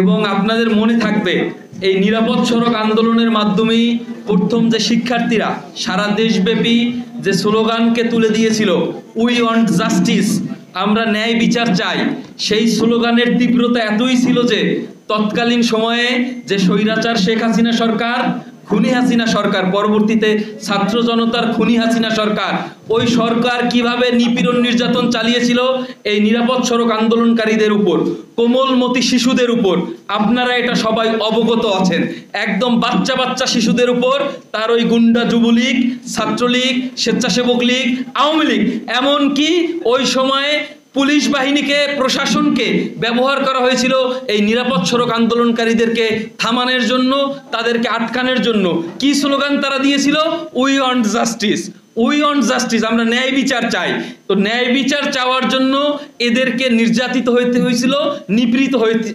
এবং আপনাদের মনে থাকবে এই নিরাপদ সড়ক আন্দোলনের মাধ্যমেই প্রথম যে শিক্ষার্থীরা সারা দেশব্যাপী যে স্লোগানকে তুলে দিয়েছিল, উই ওয়ান্ট জাস্টিস, আমরা ন্যায় বিচার চাই, সেই স্লোগানের তীব্রতা এতই ছিল যে তৎকালীন সময়ে যে স্বৈরাচার শেখ হাসিনা সরকার, খুনি হাসিনা সরকার, পরবর্তীতে ছাত্র জনতার খুনি হাসিনা সরকার, ওই সরকার কিভাবে নিপীড়ন নির্যাতন চালিয়েছিল এই নিরাপদ সড়ক আন্দোলনকারীদের উপর, কোমলমতি শিশুদের উপর, আপনারা এটা সবাই অবগত আছেন। একদম বাচ্চা বাচ্চা শিশুদের উপর তার ওই গুন্ডা যুবলীগ, ছাত্রলীগ, স্বেচ্ছাসেবক লীগ, আওয়ামী লীগ, এমনকি ওই সময়ে পুলিশ বাহিনীকে, প্রশাসনকে ব্যবহার করা হয়েছিল এই নিরাপদ সড়ক আন্দোলনকারীদেরকে থামানোর জন্য, তাদেরকে আটকানোর জন্য। কি স্লোগান তারা দিয়েছিল? We want justice, we want justice, আমরা ন্যায় বিচার চাই। তো ন্যায় বিচার চাওয়ার জন্য এদেরকে নির্যাতিত হইতে হয়েছিল, নিপীড়িত হইতে